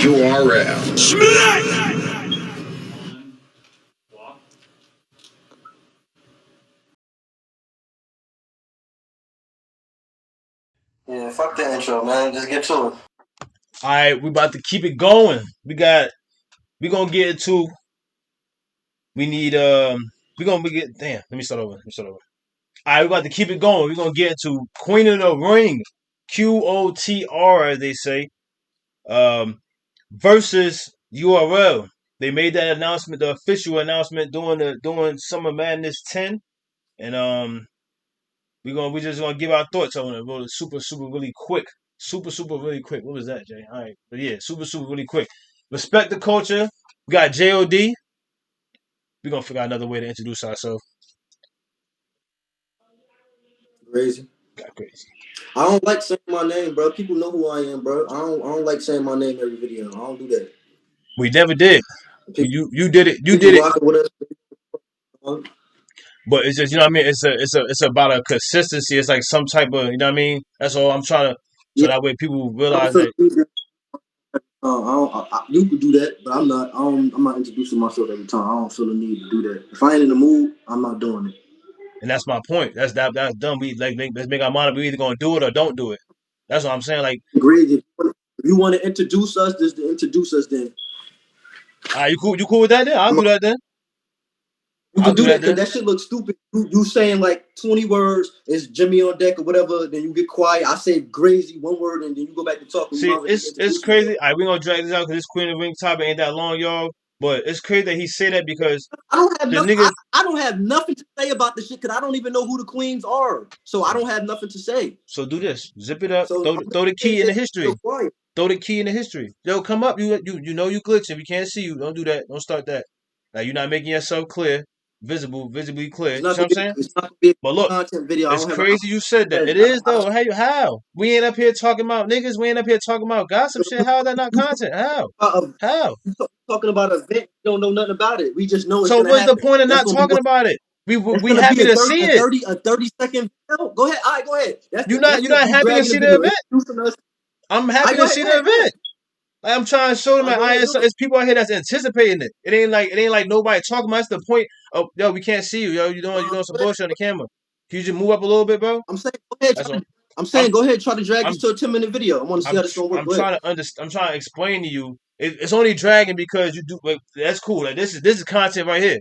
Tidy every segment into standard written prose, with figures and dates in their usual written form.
URL. Yeah, fuck the intro, man. Just get to it. All right, we about to keep it going. We gonna get into. We need We gonna get. Damn. Let me start over. All right, we about to keep it going. We're gonna get into Queen of the Ring, Qotr, as they say, versus URL. They made that announcement, the official announcement, doing Summer Madness 10, and we just gonna give our thoughts on it. Really super really quick. Super really quick. What was that, Jay? All right, but yeah, super really quick. Respect the culture. We got JOD. We're gonna figure out another way to introduce ourselves. Crazy. Got crazy. I don't like saying my name, bro. People know who I am, bro. I don't like saying my name every video. I don't do that. We never did. People, You did it. You people did it. rocking with us. But it's just, you know what I mean. It's about a consistency. It's like some type of, you know what I mean. That's all I'm trying to. So Yeah, that way people I don't realize feel that. you could do that, but I'm not. I'm not introducing myself every time. I don't feel the need to do that. If I ain't in the mood, I'm not doing it. And that's my point. That's done. We let's make our mind. We either gonna do it or don't do it. That's what I'm saying. Like, Great. If you want to introduce us, just to introduce us. Then all right, you cool? You cool with that? Then I'll I'm do that. Then You I'll could do do that that. because Then that shit looks stupid. You saying like 20 words, it's Jimmy on deck or whatever, then you get quiet. I say crazy one word and then you go back to talking. You might see, as well just it's introduce yourself. crazy. All right, we gonna drag this out because this Queen of the Ring topic ain't that long, y'all. But it's crazy that he said that because I don't have the nothing. nigga. I don't have nothing to say about this shit because I don't even know who the queens are. So I don't have nothing to say. So do this. Zip it up. So I'm Throw the key in the history. so quiet. Throw the key in the history. Yo, come up. You know you glitching. We can't see you. Don't do that. Don't start that. Now you're not making yourself clear, visibly clear. It's You not see what gonna I'm be. saying? It's not gonna be a But look, content video. I it's don't have. crazy you said that. It is though. Hey, how? We ain't up here talking about niggas. We ain't up here talking about gossip shit. How is that not content? How? How? Talking about an event. You don't know nothing about it. We just know it's So gonna what's the happen. point of That's not gonna be talking one. about it? That's We gonna be happy a to 30, see a it. 30, a 30-second video. Go ahead. All right, go ahead. You're That's not it. You happy to dragging the see the video. event. Introducing us. I'm All right, happy go to ahead. see Go the ahead. Go event. ahead. Like, I'm trying to show them All right, that go ahead. Do it. it's people out here that's anticipating it. It ain't like nobody talking about. That's the point. Oh, yo, we can't see you. Yo, you doing some Go ahead. bullshit on the camera. Can you just move up a little bit, bro? I'm saying, go ahead. That's all. I'm I'm saying, go ahead. Try to drag I'm this to a 10-minute video. I want to see how this gonna work. I'm Go ahead. trying to understand. I'm trying to explain to you. It's only dragging because you do. Like, that's cool. Like, this is content right here.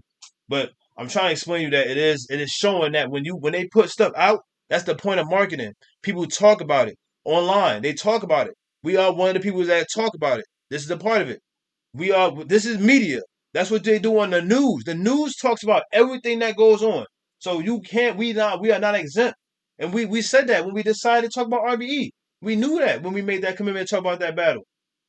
But I'm trying to explain to you that it is showing that when they put stuff out, that's the point of marketing. People talk about it online. They talk about it. We are one of the people that talk about it. This is a part of it. This is media. That's what they do on the news. The news talks about everything that goes on. So you can't we are not exempt. And we said that when we decided to talk about RBE. We knew that when we made that commitment to talk about that battle.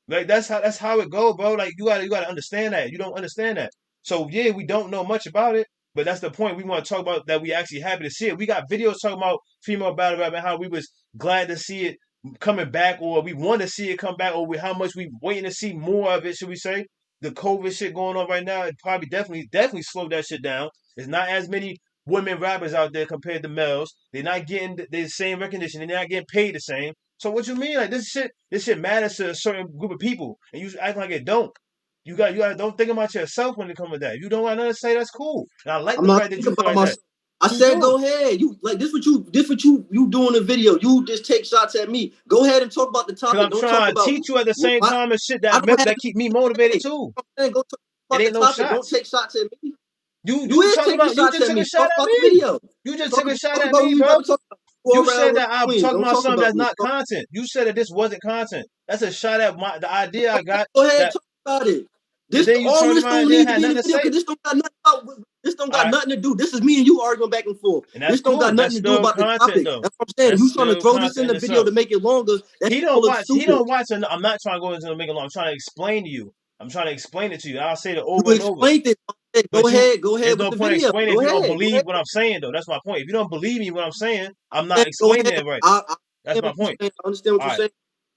Like that's how it go, bro. Like you gotta understand that. You don't understand that. So yeah, we don't know much about it, but that's the point. We want to talk about that we actually happy to see it. We got videos talking about female battle rap and how we was glad to see it coming back, or we want to see it come back, or how much we waiting to see more of it. Should we say the COVID shit going on right now? It probably definitely slowed that shit down. There's not as many women rappers out there compared to males. They're not getting the same recognition. They're not getting paid the same. So what you mean? Like this shit matters to a certain group of people, and you act like it don't. You got don't think about yourself when it comes to that. If you don't want to say that's cool. And I like I'm the not fact that you thinking feel about like that. myself. I You said, do. go ahead. You like this? What you doing a video? You just take shots at me. Go ahead and talk about the Cause topic. I'm Don't talk trying to about teach you at the same what time and shit I don't have. that keep me motivated Hey, too. I'm saying, go talk It about the ain't no topic. Don't shots. take shots at me. You You is talking taking about you shots just at took a me. shot Talk at about the me. video. You just Talk, took a shot talk at about what me, we bro. about to talk about. You URL said versus that I'm Queens. talking Don't about talk something about that's me. not content. You said that this wasn't content. That's a shot at the idea I got Go ahead, that talk about it. and This then you all turned this around and don't then need to had be in nothing the to video say. because this don't got nothing about. This don't All got right. nothing to do. This is me and you arguing back and forth. And that's This don't got cool. nothing That's to do still about the content topic. though. That's what I'm saying. That's You trying to still throw this in content in the video itself. to make it longer? That He shit gonna don't look watch. He stupid. don't watch. I'm not trying to go into make it long. I'm trying to explain to you. I'm trying to explain it to you. I'll say it over You and over. explained it. But Go there's ahead with no the point in video. explaining Go if you don't ahead. Go believe ahead. what I'm saying, though. That's my point. If you don't believe me what I'm saying, I'm not Go explaining ahead. it right. I That's understand my what you're point. saying. I understand what All you're right. saying.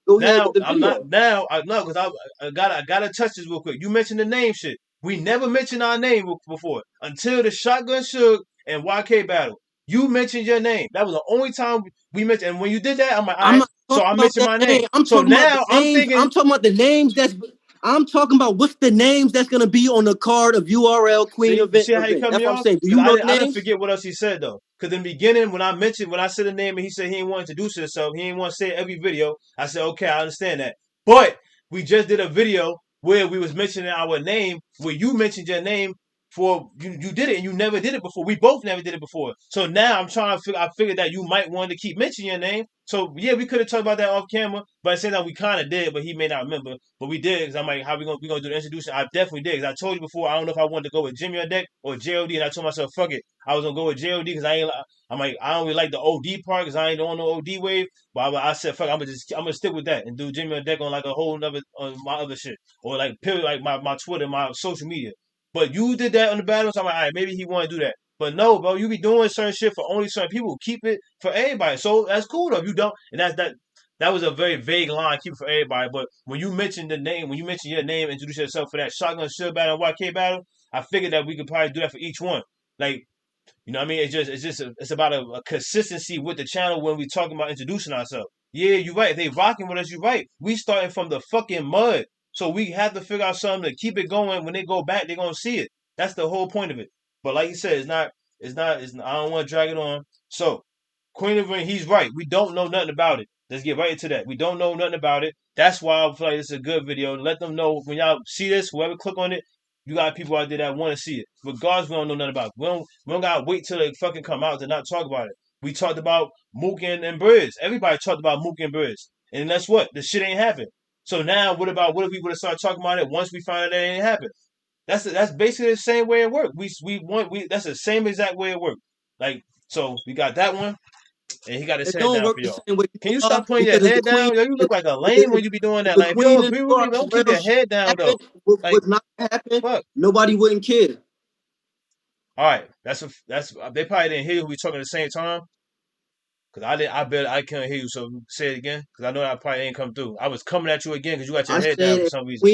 Go ahead with Now the I'm not. video. Now I know because I gotta touch this real quick. You mentioned the name shit. We never mentioned our name before until the Shotgun Suge and YK battle. You mentioned your name. That was the only time we mentioned. And when you did that, I'm like, all I'm right. not So talking I about mentioned that my name. name. I'm So talking about the now I'm names. thinking I'm talking about the names I'm talking about what's the names that's gonna be on the card of URL Queen See, you event see how he event. cut That's me what I'm off? saying. Do Because you know the I didn't names? forget what else he said though. Because in the beginning, when I said the name and he said he didn't want to introduce himself, he didn't want to say every video. I said, okay, I understand that. But we just did a video where we was mentioning our name, where you mentioned your name for you did it and you never did it before. We both never did it before. So now I'm trying to figure. I figured that you might want to keep mentioning your name. So yeah, we could have talked about that off camera, but I said that we kind of did, but he may not remember. But we did because I'm like, how we gonna do the introduction? I definitely did because I told you before. I don't know if I wanted to go with Jimmy on deck or JOD, and I told myself, fuck it, I was gonna go with JOD because I'm like, I don't really like the OD part because I ain't on no OD wave. But I said, fuck, I'm gonna stick with that and do Jimmy on deck on like a whole nother on my other shit or like period, like my Twitter, my social media. But you did that on the battle, so I'm like, all right, maybe he want to do that. But no, bro, you be doing certain shit for only certain people. Keep it for everybody. So that's cool though. If you don't, and that was a very vague line, keep it for everybody. But when you mentioned the name, when you mentioned your name, introduce yourself for that shotgun shield battle and YK battle, I figured that we could probably do that for each one. Like, you know what I mean? It's about a consistency with the channel when we talking about introducing ourselves. Yeah, you're right. If they rocking with us, you're right. We starting from the fucking mud. So we have to figure out something to keep it going. When they go back, they're gonna see it. That's the whole point of it. But like you said, I don't want to drag it on. So Queen of Ring, he's right. We don't know nothing about it. Let's get right into that. We don't know nothing about it. That's why I feel like it's a good video. Let them know when y'all see this, whoever click on it, you got people out there that want to see it. Regardless, we don't know nothing about it. We don't gotta wait till it fucking come out to not talk about it. We talked about Mook and Briz. Everybody talked about Mook and Briz. And that's what? The shit ain't happened. So now what if we would have started talking about it once we found out that it ain't happened? That's basically the same way it worked. We that's the same exact way it worked. Like, so we got that one and he got his It head don't down work for the y'all. same way Can you you are stop putting your because head down? Yo, you look like a lame when you be doing if that. the Like, if you don't queen and agree with me, don't keep URL your head down though. happened Like, would not happen, fuck. nobody wouldn't care. All right, that's they probably didn't hear you. We talking at the same time because I didn't. I bet I couldn't hear you. So say it again because I know that probably ain't come through. I was coming at you again because you got your I head down said for if some reason.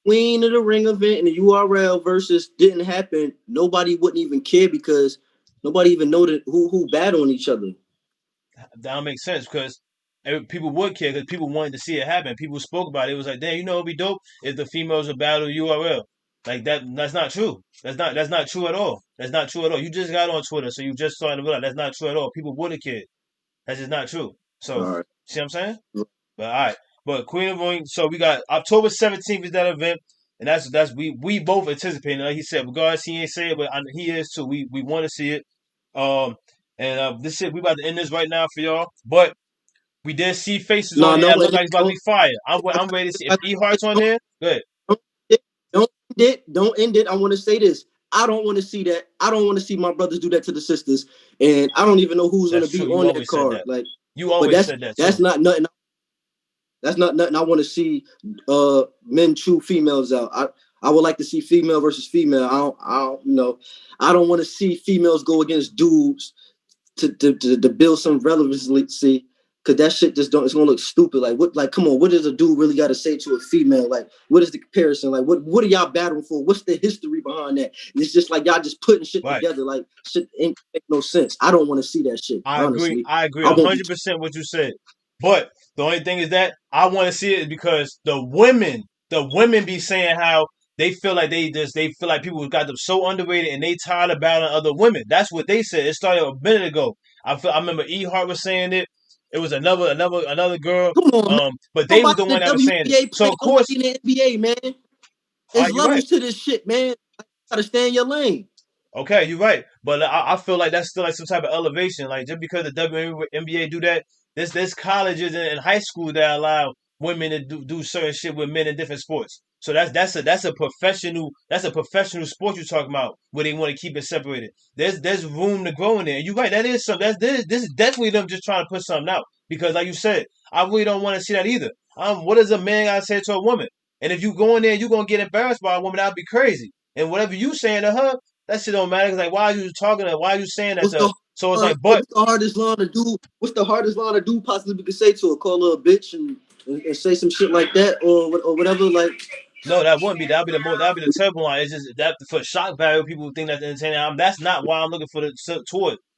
Queen of the Ring event and the URL versus didn't happen, nobody wouldn't even care because nobody even know that who battling each other. That don't make sense because people would care because people wanted to see it happen. People spoke about it. It was like, damn, you know, it'd be dope if the females would battle URL. Like that. That's not true. That's not true at all. That's not true at all. You just got on Twitter, so you just starting to realize that's not true at all. People would have cared. That's just not true. So, All right. see what I'm saying? But all right. But Queen of Ring, so we got October 17th is that event. And that's we both anticipating. Like he said, regardless he ain't say it, but he is too. We want to see it. Um and this shit we about to end this right now for y'all. But we did see faces on No, there no, that look like it's about to be fire. I'm ready to see if E Heart's on don't, there. Good. don't end it. Don't end it. I want to say this. I don't want to see that. I don't want to see my brothers do that to the sisters, and I don't even know who's going to That's be true. You on that always said card. that. Like, You but always said that that's too. not nothing. That's not nothing I want to see men chew females out. I would like to see female versus female. I don't want to see females go against dudes to build some relevancy because that shit just don't it's gonna look stupid. Like come on, what does a dude really gotta say to a female? Like what is the comparison? Like what are y'all battling for? What's the history behind that? And it's just like y'all just putting shit Right. together. Like shit ain't make no sense. I don't want to see that shit, I agree. honestly. I agree I won't be 100% what you said. But the only thing is that I want to see it because the women be saying how they feel like they feel like people got them so underrated and they tired of battling other women. That's what they said. It started a minute ago. I remember E Hart was saying it. It was another girl. come on, man. But they was Nobody the in one the that was saying it. WBA So play of course, nobody in the NBA, man. all There's right, you're right. levels to this shit, man. You gotta stay in your lane. Okay, you're right, but I feel like that's still like some type of elevation. Like just because the WNBA do that, there's colleges and high school that allow women to do certain shit with men in different sports. So that's a professional sport you're talking about where they want to keep it separated. There's room to grow in there. You're right. That is some that's this is definitely them just trying to put something out because like you said, I really don't want to see that either. What does a man gotta say to a woman? And if you go in there, you're gonna get embarrassed by a woman. That'd be crazy. And whatever you saying to her, that shit don't matter. Cause like, why are you talking to? Why are you saying that What's to her? the So it's like, but what's the hardest line to do? What's the hardest line to do possibly could say to her? Call her a bitch and say some shit like that or whatever. Like no, that wouldn't be. That'd be the terrible line. It's just that for shock value, people think that's entertaining. That's not why I'm looking for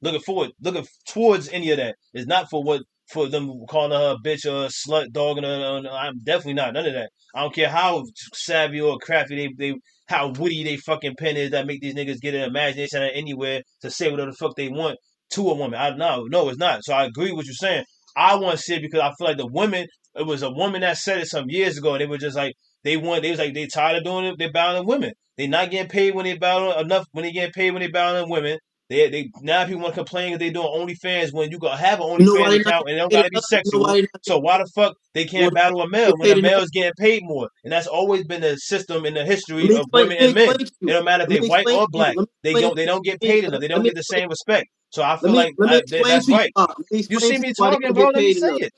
looking towards any of that. It's not for what for them calling her a bitch or a slut, dog, and I'm definitely not none of that. I don't care how savvy or crafty they how witty they fucking pen is that make these niggas get an imagination anywhere to say whatever the fuck they want to a woman. I no, it's not. So I agree with what you're saying. I want to see it because I feel like the women. It was a woman that said it some years ago, and they were just like they was like they tired of doing it. They're battling women. They not getting paid when they battle enough. When they getting paid when they battling women. They now people want to complain that they doing OnlyFans when you gonna have an You know why OnlyFans they not account and it don't getting gotta paid be enough? You know sexual. why they not So why the fuck they well, can't battle a male get when a paid enough? male is getting paid more? And that's always been the system in the Let history me of explain. women Let me and men. explain to It you. don't matter if they Let me white explain or to you. black. Let me They explain don't to they you. don't get paid enough. They Let don't me get the explain. same respect. So I feel like Let me explain that's to you. right. Let me You explain see to you me why they talking, don't bro? get Let me paid say enough. it.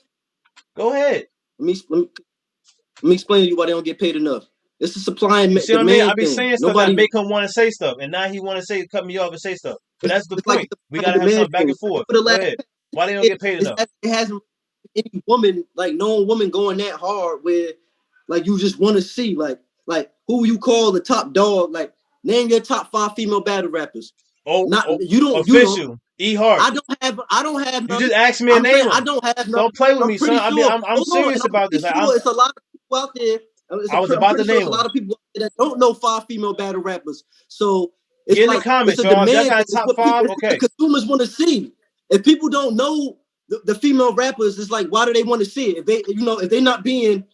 Go ahead. Let me let me, let me explain to you why they don't get paid enough. It's the supply and You see what I mean? I demand be thing. saying stuff that Nobody. make him want to say stuff, and now he want to say cut me off and say stuff. But that's the It's like point. the We supply and gotta have demand something back thing. and forth. For the Go last ahead. Why they don't years, get paid enough? it hasn't any woman like no woman going that hard where like you just want to see like who you call the top dog. Like name your top 5 female battle rappers. Oh, Not oh, you don't. official. E Hart. I don't have You none. just asked me a I'm saying name I them. don't have none. Don't play with I'm me, son. pretty I mean, sure. I'm Hold on, and serious I'm about pretty this. Like, sure it's a lot of people out there. I was I'm about to pretty sure name it's a them. lot of people out there that don't know 5 female battle rappers. So it's Get in the like it's comments, a y'all. If y'all demand got thing. a It's top what people, five, it's what the okay. consumers want to see. If people don't know the female rappers, it's like why do they want to see it? If they, if they're not being,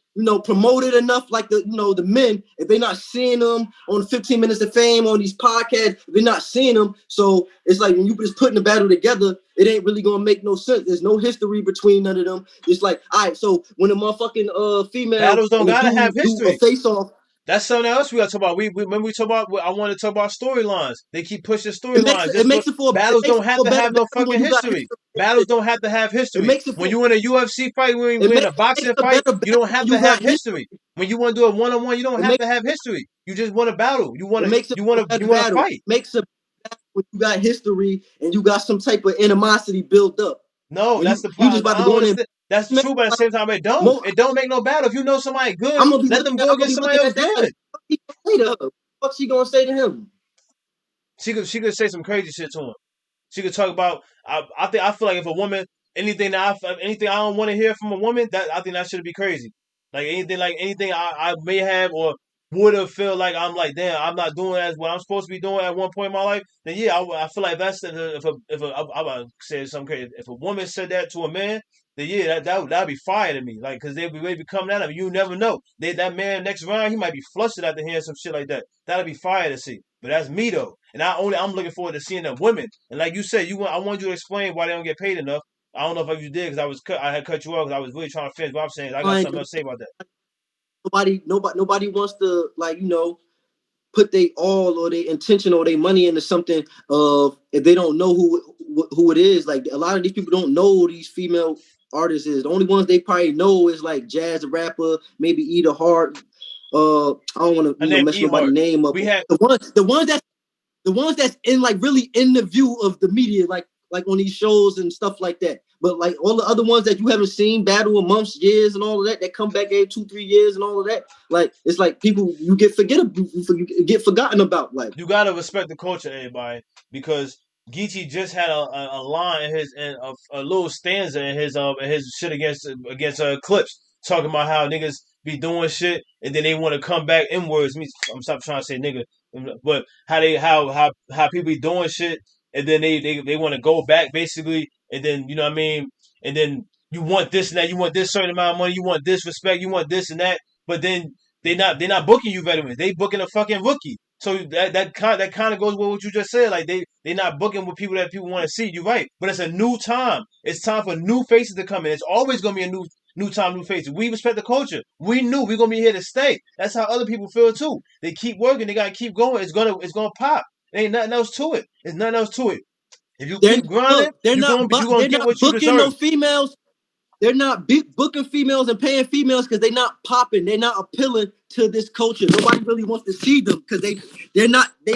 promoted enough, like the men, if they're not seeing them on 15 Minutes of Fame on these podcasts, if they're not seeing them, so it's like when you just putting the battle together, it ain't really gonna make no sense. There's no history between none of them. It's like, all right, so when a motherfucking female Battles don't and a gotta have dude do a history. face off, That's something else we gotta talk about. We when we talk about, I want to talk about storylines. They keep pushing it makes storylines. it Just for makes it for it battles makes don't it have for a to better have no battle when fucking you got history. history. Battles don't have to have It history. makes it When for you in a UFC fight, when it you in makes a boxing a fight, better you battle don't when have to you have got history. history. When you want to do a one-on-one, you don't It have makes to have history. You just want to battle. You want it to makes it you for want a to you better want to battle. fight. It makes it when you got history and you got some type of animosity built up. No, When that's you the you just problem. about I to don't go in there, understand. That's man, true, but at the like, same time, it don't. more, It don't make no battle. If you know somebody good, let them go I'm gonna against be somebody looking else at that like good. what he gonna say to her? What's she gonna say to him? She could say some crazy shit to him. She could talk about. I feel like if a woman anything I don't want to hear from a woman, that I think that should be crazy. Like anything I may have or would have feel like I'm like, damn, I'm not doing as what I'm supposed to be doing at one point in my life. Then yeah, I feel like that's I would say something crazy. If a woman said that to a man, then yeah, that'd be fire to me. Like, cause they be coming at him. You never know. That man next round he might be flustered after hearing some shit like that. That'd be fire to see. But that's me though, and I'm looking forward to seeing the women. And like you said, I want you to explain why they don't get paid enough. I don't know if you did because I had cut you off because I was really trying to finish what I'm saying. I got Like something else to say about that. nobody wants to like put their all or their intention or their money into something of if they don't know who it is. Like a lot of these people don't know who these female artists is. The only ones they probably know is like Jazz the rapper, maybe Eat a Heart. I don't want to Her name mess Ehart. nobody's name up. We had The ones that's in like really in the view of the media, like on these shows and stuff like that. But like all the other ones that you haven't seen battle in months, years, and all of that come back every 2-3 years and all of that. Like it's like people you get forgotten about. Like you gotta respect the culture, everybody, because Geechee just had a line in his in a little stanza in his shit against Clips talking about how niggas be doing shit and then they want to come back inwards. Me, I'm stop trying to say nigga, but how people be doing shit and then they want to go back basically and then you know what I mean and then you want this and that, you want this certain amount of money, you want this respect, you want this and that, but then they're not booking you veterans, they booking a fucking rookie. So that kind of goes with what you just said. Like they not booking with people that people want to see. You're right, but it's a new time. It's time for new faces to come in. It's always gonna be a new time, new faces. We respect the culture. We knew we're gonna be here to stay. That's how other people feel too. They keep working. They gotta keep going. It's gonna pop. There ain't nothing else to it. There's nothing else to it. If you they're keep grinding, look, they're you gonna they're get not what you booking deserve. no females. They're not booking females and paying females because they're not popping. They're not appealing to this culture. Nobody really wants to see them because they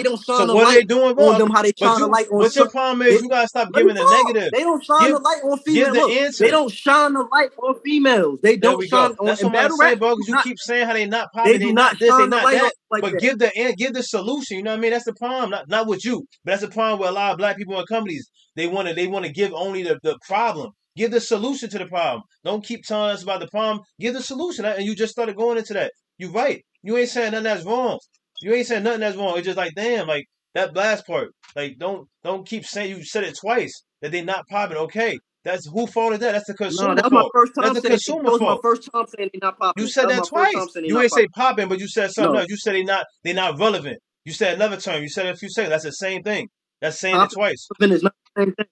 don't So shine a what are they light doing on wrong? them how they shine a light on But your some. problem They, is you gotta stop let me giving the talk. negative. They don't shine Give a light on give female. the Look, they answer. don't shine a light on females. They There don't we shine go. on That's in what I'm battle saying, rap. bro. Because you keep saying how they not They popping, they do not not this, they shine a not light on that. like But that. give the solution. You know what I mean? That's the problem. Not with you, but that's the problem with a lot of black people in companies. They want to give only the problem. Give the solution to the problem. Don't keep telling us about the problem. Give the solution. And you just started going into that. You're right. You ain't saying nothing that's wrong. You ain't saying nothing that's wrong. It's just like, damn, like that last part. Like, don't keep saying you said it twice that they not popping. Okay. That's who fault is that? That's the No, consumer that was my fault. first That's time the saying it. consumer That was my fault. first time saying they not You popping. said That was that my first time twice. saying they You not ain't say popping. popping, but you said something No, else. You said they not relevant. You said another term. You said it a few seconds. That's the same thing. That's saying it popping twice. is not the same thing.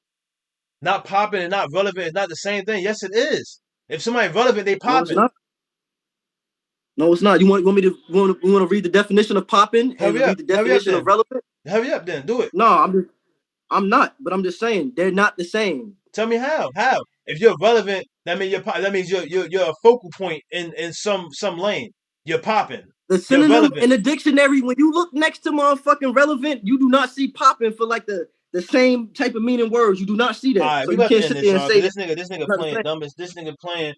Not popping and not relevant is not the same thing. Yes, it is. If somebody relevant, they No, it's popping. not. No, it's not. You want me to want to read the definition of popping and Hurry up. read the Hurry up definition of then. relevant? Hurry up then. Do it. No, I'm not. But I'm just saying they're not the same. Tell me how. How? If you're relevant, that means you're a focal point in some lane. You're popping. The You're synonym in relevant. the dictionary, when you look next to motherfucking relevant, you do not see popping for like the same type of meaning words. You do not see All that. right, So we you about to can't end sit this, there and y'all, say because that this nigga it's not the playing same. dumbest. This nigga playing.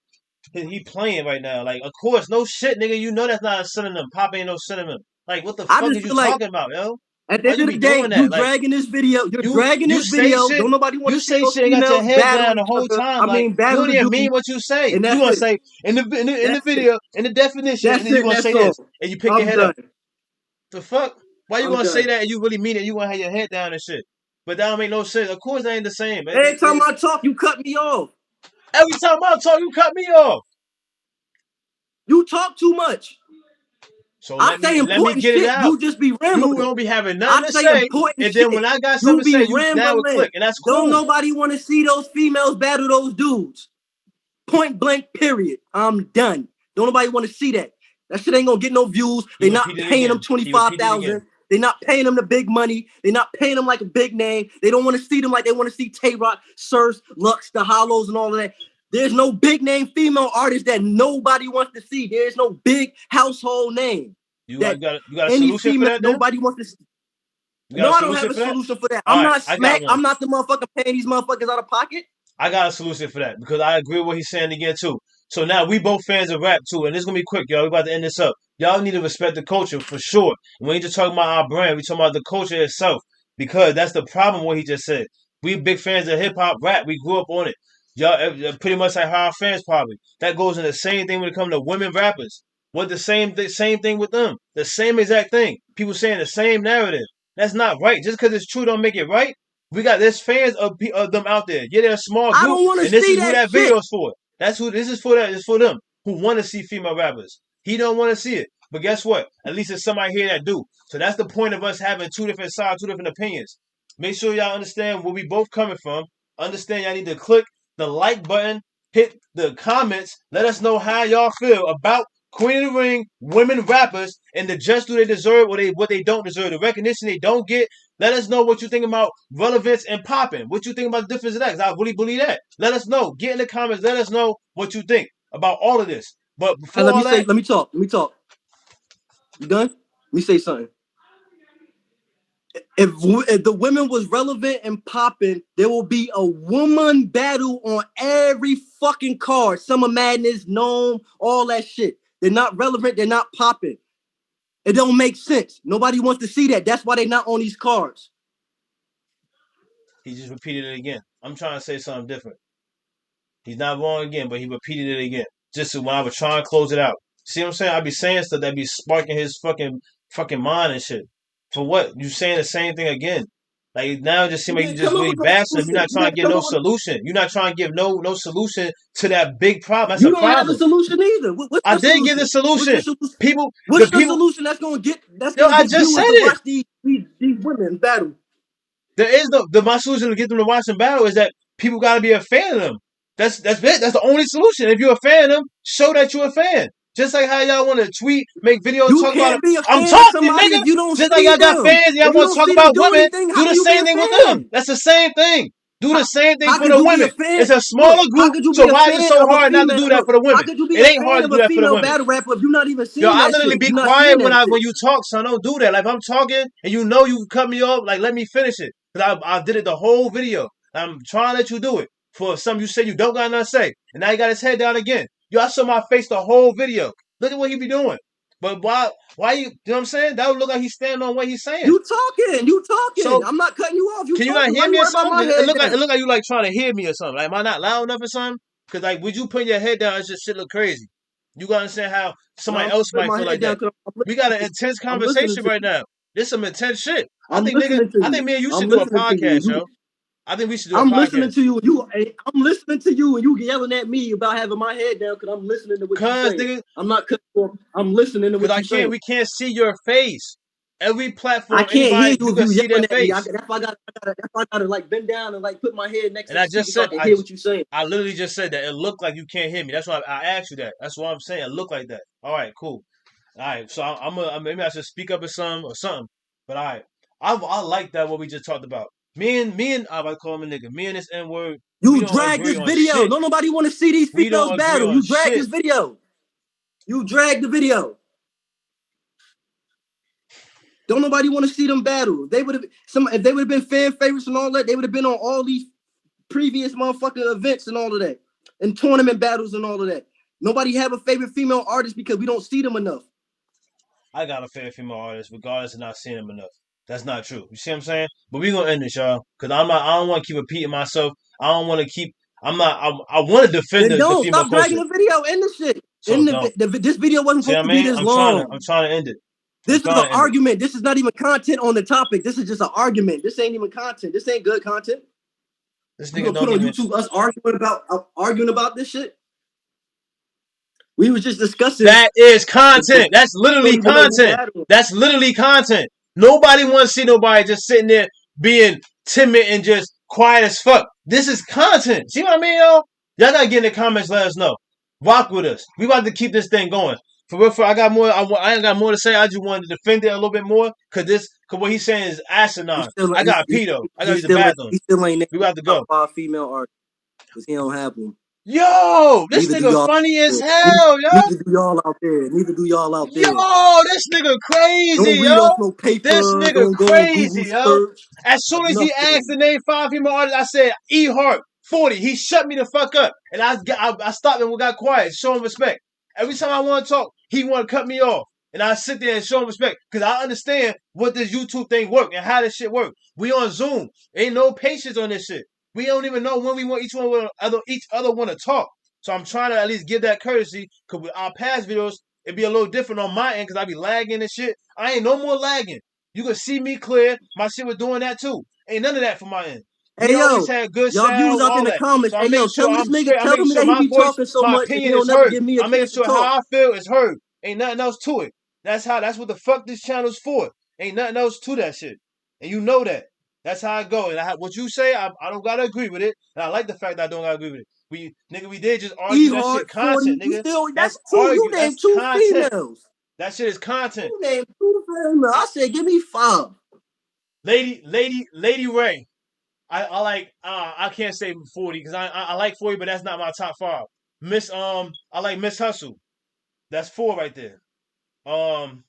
He playing right now. Like, of course, no shit, nigga. You know that's not a synonym. Pop ain't no synonym. Like, what the I fuck just is you feel like talking about, yo? at the Why end you of the be day, doing you that? Like, dragging this video. You're you dragging you this say video. shit. Don't nobody want You to see say those shit and got your females head battle down the each whole other. time. I Like, mean, you battle don't the even mean dudes, what you say. and You that's gonna it. say in the That's it. video in the definition, and That's then you it, and gonna say that's this, all. and you pick your I'm head up. done. The fuck? Why you I'm gonna say done. that and you really mean it? You gonna have your head down and shit. But that don't make no sense. Of course, they ain't the same. Every time I talk, you cut me off. Every time I talk, you cut me off. You talk too much. So I say let me important get it shit. out. You just be You rambling. don't be having nothing I to say say, important and then when shit. I got You something to be say, you down with rambling. click, and that's Don't cool. nobody want to see those females battle those dudes. Point blank, period. I'm done. Don't nobody want to see that. That shit ain't gonna get no views. He They not repeated it paying them again. He repeated it again. 25,000. They not paying them the big money. They not paying them like a big name. They don't want to see them like they want to see Tay Rock, Sirs, Lux, the Hollows, and all of that. There's no big name female artist that nobody wants to see. There's no big household name that You got a any solution for female that then? nobody wants to see. You got No, a I don't have solution a for that? solution for that. All I'm right, not I got smack. one. I'm not the motherfucker paying these motherfuckers out of pocket. I got a solution for that because I agree with what he's saying again too. So now we both fans of rap too, and this is gonna be quick, y'all. We about to end this up. Y'all need to respect the culture for sure. And we ain't just talking about our brand, we talking about the culture itself because that's the problem. What he just said. We big fans of hip hop, rap. We grew up on it. Y'all pretty much like how our fans probably. That goes in the same thing when it comes to women rappers. What the same thing with them. The same exact thing. People saying the same narrative. That's not right. Just because it's true don't make it right. We got there's fans of them out there. Yeah, they're a small I group, don't want to and this see is who that that shit. video is for. That's who this is for. That is for them who want to see female rappers. He don't want to see it, but guess what? At least there's somebody here that do. So that's the point of us having two different sides, two different opinions. Make sure y'all understand where we both coming from. Understand y'all need to click the like button, hit the comments, let us know how y'all feel about Queen of the Ring women rappers and the just do they deserve or what they don't deserve, the recognition they don't get. Let us know what you think about relevance and popping. What you think about the difference of that? Because I really believe that. Let us know. Get in the comments. Let us know what you think about all of this. But Right, before all that, let me talk. Let me talk. You done? Let me say something. If the women was relevant and popping, there will be a woman battle on every fucking card. Summer Madness, Gnome, all that shit. They're not relevant. They're not popping. It don't make sense. Nobody wants to see that. That's why they're not on these cards. he just repeated it again. I'm trying to say something different. He's not wrong again, but he repeated it again. Just when I was trying to close it out. See what I'm saying? I be saying stuff that be sparking his fucking mind and shit. For what? You saying the same thing again? Like now it just seems You like you didn't just come up really with no bashing him. You're solution. not You trying to didn't give come no up with. solution. You're not trying to give no solution to that big problem. That's You a don't have a problem. solution either. What's I your did give the solution? What's your solution. solution? People, the What's the people. solution that's Yo, gonna I get just said viewers to it. watch these women battle? There is the my solution to get them to watch them battle is that people got to be a fan of them. That's it. That's the only solution. If you're a fan of them, show that you're a fan. Just like how y'all want to tweet, make videos, You talk about it. can't be a I'm fan of talking, somebody nigga. if you don't Just like see y'all got them. fans, y'all If you want to don't talk see them about do women. anything, Do how the can you be same a thing with them. fan? That's the same thing. Do the same thing How for could the you be a women. fan? It's a Look, smaller how group, could you so be a why is it fan so of a hard not to female? do that Look, for the how women? could you be It a ain't fan hard to of do a that for the female women. battle rapper if you're not even Yo, seeing I that literally shit? be You're not seeing quiet when that I shit. when you talk, son. Don't do that. Like if I'm talking and you know you cut me off, like let me finish it. Cause I did it the whole video. I'm trying to let you do it. For some you say you don't got nothing to say. And now he got his head down again. Yo, I saw my face the whole video. Look at what he be doing. But why you know what I'm saying? That would look like he's standing on what he's saying. You talking. So I'm not cutting you off. You can you talking. not hear Why me you or worry about my something? head It down? look like you like trying to hear me or something. Like, am I not loud enough or something? Cause like when you put your head down, it's just shit look crazy. You gotta understand how No, somebody I'm else putting might my feel head like down that. because We got an intense I'm listening conversation to right you. now. This some intense shit. I'm listening to I you. think me and you I'm should do a listening to you. podcast, yo. I think we should do a I'm listening podcast. to you. I'm listening to you, and you yelling at me about having my head down because I'm listening to what you're Cause saying. nigga, I'm not cutting you off. I'm listening to cause what you're saying. we can't see your face. Every I platform, can't hear anybody, you you if can you see their yelling at me. face. That's why I gotta like bend down and like put my head next And to the I just speaker so I said, can hear what you're saying. I literally just said that it looked like you can't hear me. That's why I asked you that. That's what I'm saying. It looked like that. All right, cool. All right, so maybe I should speak up or something. But all right, I like that what we just talked about. Me and I about to call him a nigga. Me and this N word, we You don't drag agree this on video. shit. Don't nobody want to see these We females don't agree battle. on You drag shit. this video. You drag the video. Don't nobody want to see them battle. They would have if they would have been fan favorites and all that, they would have been on all these previous motherfucking events and all of that. And tournament battles and all of that. Nobody have a favorite female artist because we don't see them enough. I got a favorite female artist, regardless of not seeing them enough. That's not true. You see what I'm saying? But we gonna end this, y'all, because I'm not. I don't want to keep repeating myself. I don't want to keep. I'm not. I want to defend Then the don't female stop dragging culture. the video in the shit. So don't. This video wasn't See what supposed I to be mean? this long. I'm trying to end it. I'm This is trying an to end it. argument. This is not even content on the topic. This is just an argument. This ain't even content. This ain't good content. This You nigga gonna put don't on even. YouTube us arguing about this shit? We was just discussing. That is The, content. That's literally don't even know who content. battled. That's literally content. Nobody wants to see nobody just sitting there being timid and just quiet as fuck. This is content. See what I mean, y'all? Y'all gotta get in the comments. Let us know. Rock with us. We about to keep this thing going. For real, I got more. I ain't got more to say. I just wanted to defend it a little bit more because what he's saying is asinine. I got a pedo. I gotta use the bathroom. He still ain't We named about to top go. 5 female artists because he don't have them. Yo, this Neither do nigga y'all. funny as Neither, hell, yo. neither do y'all out there. Neither do y'all out there. Yo, this nigga Don't crazy, read yo. off no This paper. nigga Don't go on Google crazy, yo. search. As soon as he asked Nothing. to name 5 female artists, I said E Heart 40. He shut me the fuck up, and I stopped and we got quiet, show him respect. Every time I want to talk, he want to cut me off, and I sit there and show him respect because I understand what this YouTube thing work and how this shit work. We on Zoom, ain't no patience on this shit. We don't even know when we want each other want to talk. So I'm trying to at least give that courtesy because with our past videos, it'd be a little different on my end because I be lagging and shit. I ain't no more lagging. You can see me clear. My shit was doing that too. Ain't none of that for my end. We Hey always yo, had good y'all viewers sound, out there in all the that. comments. So Hey I'm making yo, sure I'm straight. I'm tell making him sure that he my be voice, talking so my much and he opinion don't is never heard. give me a I'm making chance to sure talk. how I feel is heard. Ain't nothing else to it. That's what the fuck this channel's for. Ain't nothing else to that shit. And you know that. That's how I go. And what you say, I don't gotta agree with it. And I like the fact that I don't gotta agree with it. We did just E argue that shit Hard 40. content, nigga. That's two. You That's named 2 content. females. That shit is content. You named 2 females. I said give me 5. Lady Ray. I like I can't say 40 because I like 40, but that's not my top 5. I like Miss Hustle. That's 4 right there. Um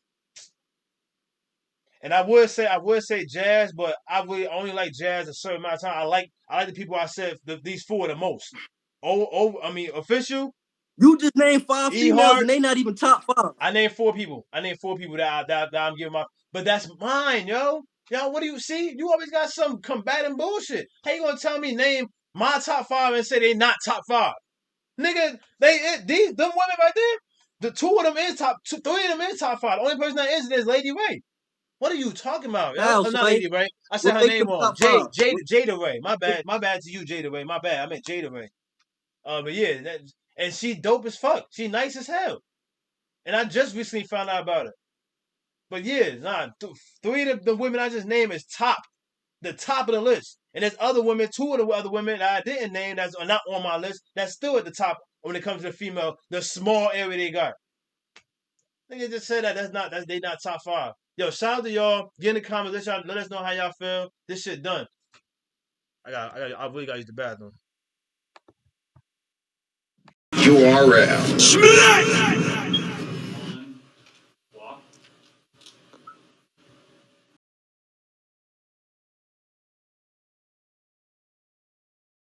and I would say Jazz, but I really only like Jazz a certain amount of time. I like the people I said these 4 the most. I mean Official, You just named 5 E females Hart. and they not even top 5. I named 4 people. I named 4 people that I'm giving my. But that's mine, yo. Yo, what do you see? You always got some combating bullshit. How you gonna tell me name my top 5 and say they not top 5? Nigga, them women right there. The 2 of them is top. 3 of them is top 5. The only person that isn't is Lady Ray. What are you talking about, yo? How, Oh, not Slay? Lady Ray. I said What her makes name them wrong. top 5? Jada Ray. My bad to you, Jada Ray. My bad. I meant Jada Ray. But yeah, and she dope as fuck. She nice as hell. And I just recently found out about her. But yeah, nah, 3 of the women I just named is the top of the list. And there's other women, 2 of the other women that I didn't name that's not on my list, that's still at the top when it comes to the female, the small area they got. Nigga just said they not top 5. Yo, shout out to y'all. Get in the comments, let us know how y'all feel. This shit done. I really gotta use the bathroom. URL.